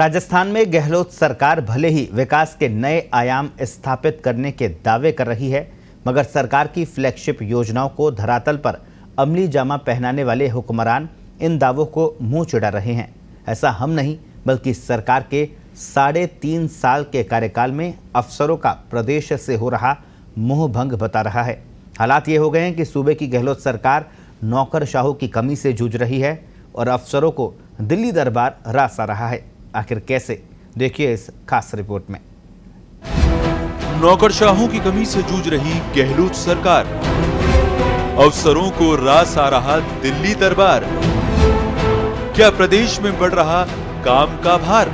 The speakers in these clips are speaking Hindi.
राजस्थान में गहलोत सरकार भले ही विकास के नए आयाम स्थापित करने के दावे कर रही है, मगर सरकार की फ्लैगशिप योजनाओं को धरातल पर अमली जामा पहनाने वाले हुक्मरान इन दावों को मुंह चिढ़ा रहे हैं। ऐसा हम नहीं बल्कि सरकार के 3.5 साल के कार्यकाल में अफसरों का प्रदेश से हो रहा मोह भंग बता रहा है। हालात ये हो गए हैं कि सूबे की गहलोत सरकार नौकरशाहों की कमी से जूझ रही है और अफसरों को दिल्ली दरबार रास आ रहा है। आखिर कैसे, देखिए इस खास रिपोर्ट में। नौकरशाहों की कमी से जूझ रही गहलोत सरकार, अफसरों को रास आ रहा दिल्ली दरबार। क्या प्रदेश में बढ़ रहा काम का भार?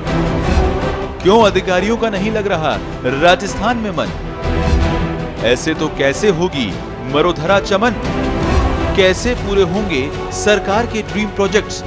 क्यों अधिकारियों का नहीं लग रहा राजस्थान में मन? ऐसे तो कैसे होगी मरोधरा चमन? कैसे पूरे होंगे सरकार के ड्रीम प्रोजेक्ट्स?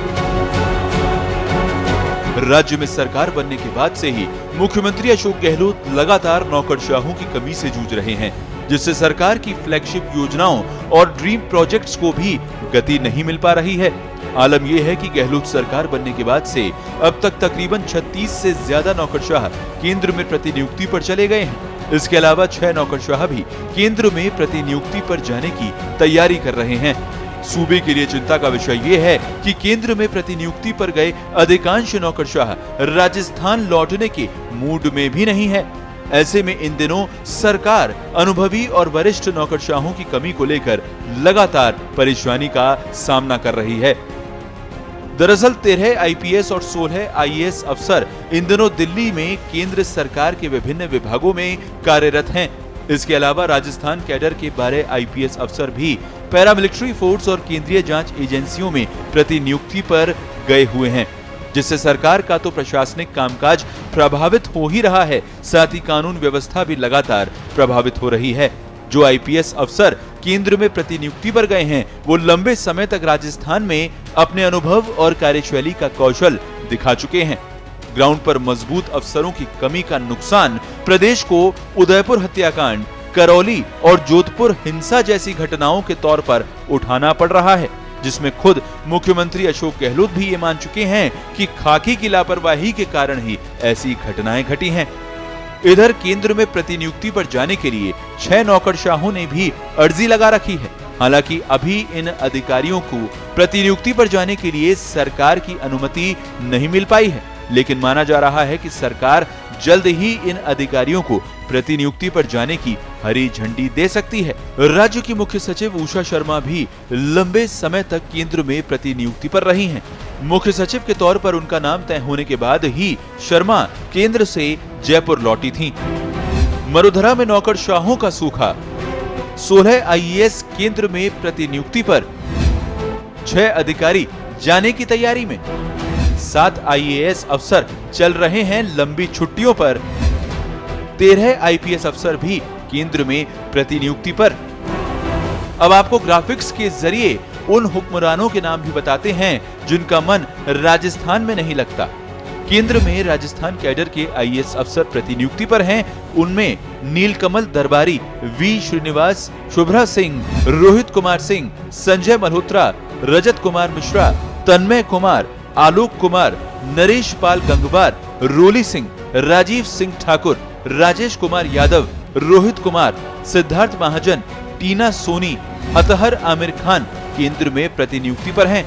राज्य में सरकार बनने के बाद से ही मुख्यमंत्री अशोक गहलोत लगातार नौकरशाहों की कमी से जूझ रहे हैं, जिससे सरकार की फ्लैगशिप योजनाओं और ड्रीम प्रोजेक्ट्स को भी गति नहीं मिल पा रही है। आलम यह है कि गहलोत सरकार बनने के बाद से अब तक तकरीबन 36 से ज्यादा नौकरशाह केंद्र में प्रतिनियुक्ति पर चले गए हैं। इसके अलावा 6 नौकरशाह भी केंद्र में प्रतिनियुक्ति पर जाने की तैयारी कर रहे हैं। सूबे के लिए चिंता का विषय ये है कि केंद्र में प्रतिनियुक्ति पर गए अधिकांश नौकरशाह राजस्थान लौटने के मूड में भी नहीं है। ऐसे में इन दिनों सरकार अनुभवी और वरिष्ठ नौकरशाहों की कमी को लेकर लगातार परेशानी का सामना कर रही है। दरअसल 13 आईपीएस और 16 आईएएस अफसर इन दिनों दिल्ली में केंद्र सरकार के विभिन्न विभागों में कार्यरत हैं। इसके अलावा राजस्थान कैडर के 12 आईपीएस अफसर भी पैरामिलिट्री फोर्स और केंद्रीय जांच एजेंसियों में प्रतिनियुक्ति पर गए हुए हैं, जिससे सरकार का तो प्रशासनिक कामकाज प्रभावित हो ही रहा है, साथ ही कानून व्यवस्था भी लगातार प्रभावित हो रही है। जो आईपीएस अफसर केंद्र में प्रतिनियुक्ति पर गए हैं, वो लंबे समय तक राजस्थान में अपने अनुभव और कार्यशैली का कौशल दिखा चुके हैं। ग्राउंड पर मजबूत अफसरों की कमी का नुकसान प्रदेश को उदयपुर हत्याकांड, करौली और जोधपुर हिंसा जैसी घटनाओं के तौर पर उठाना पड़ रहा है, जिसमें खुद मुख्यमंत्री अशोक गहलोत भी ये मान चुके हैं कि खाकी की लापरवाही के कारण ही ऐसी घटनाएं घटी हैं। इधर केंद्र में प्रतिनियुक्ति पर जाने के लिए 6 नौकरशाहों ने भी अर्जी लगा रखी है। हालांकि अभी इन अधिकारियों को प्रतिनियुक्ति पर जाने के लिए सरकार की अनुमति नहीं मिल पाई है, लेकिन माना जा रहा है कि सरकार जल्द ही इन अधिकारियों को प्रतिनियुक्ति पर जाने की हरी झंडी दे सकती है। राज्य की मुख्य सचिव उषा शर्मा भी लंबे समय तक केंद्र में प्रतिनियुक्ति पर रही हैं। मुख्य सचिव के तौर पर उनका नाम तय होने के बाद ही शर्मा केंद्र से जयपुर लौटी थीं। मरुधरा में नौकरशाहों का सूखा, 16 आईएएस केंद्र में प्रतिनियुक्ति पर, 6 अधिकारी जाने की तैयारी में, 7 आईएएस अफसर चल रहे हैं लंबी छुट्टियों पर, 13 आईपीएस अफसर भी केंद्र में प्रतिनियुक्ति पर। अब आपको ग्राफिक्स के जरिए उन हुक्मरानों के नाम भी बताते हैं जिनका मन राजस्थान में नहीं लगता। केंद्र में राजस्थान कैडर के आईएएस अफसर प्रतिनियुक्ति पर हैं। उनमें नीलकमल दरबारी, वी श्रीनिवास, शुभ्रा सिंह, रोहित कुमार सिंह, संजय मल्होत्रा, रजत कुमार मिश्रा, तन्मय कुमार, आलोक कुमार, नरेश पाल गंगवार, रोली सिंह, राजीव सिंह ठाकुर, राजेश कुमार यादव, रोहित कुमार, सिद्धार्थ महाजन, टीना सोनी, अतहर आमिर खान केंद्र में प्रतिनियुक्ति पर हैं।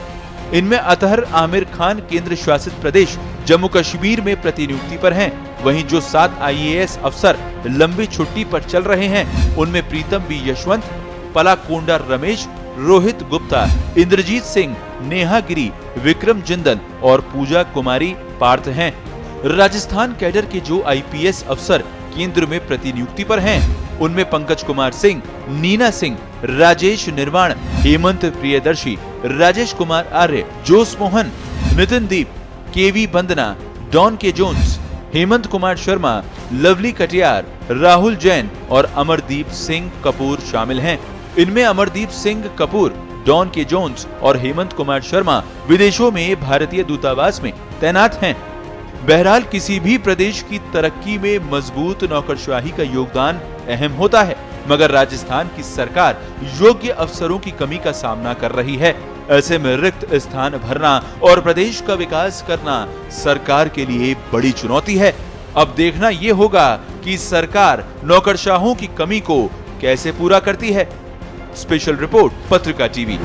इनमें अतहर आमिर खान केंद्र शासित प्रदेश जम्मू कश्मीर में प्रतिनियुक्ति पर हैं। वहीं जो 7 आईएएस अफसर लंबी छुट्टी पर चल रहे हैं, उनमें प्रीतम बी यशवंत, पलाकोंडा रमेश, रोहित गुप्ता, इंद्रजीत सिंह, नेहा गिरी, विक्रम जिंदल और पूजा कुमारी पार्थ हैं। राजस्थान कैडर के जो आईपीएस अफसर केंद्र में प्रतिनियुक्ति पर हैं, उनमें पंकज कुमार सिंह, नीना सिंह, राजेश निर्वाण, हेमंत प्रियदर्शी, राजेश कुमार आर्य, जोस मोहन, नितिन दीप, केवी बंदना, डॉन के जोन्स, हेमंत कुमार शर्मा, लवली कटियार, राहुल जैन और अमरदीप सिंह कपूर शामिल हैं। इनमें अमरदीप सिंह कपूर, डॉन के जोन्स और हेमंत कुमार शर्मा विदेशों में भारतीय दूतावास में तैनात हैं। बहरहाल किसी भी प्रदेश की तरक्की में मजबूत नौकरशाही का योगदान अहम होता है, मगर राजस्थान की सरकार योग्य अफसरों की कमी का सामना कर रही है। ऐसे में रिक्त स्थान भरना और प्रदेश का विकास करना सरकार के लिए बड़ी चुनौती है। अब देखना ये होगा कि सरकार नौकरशाहों की कमी को कैसे पूरा करती है। स्पेशल रिपोर्ट, पत्रिका टीवी।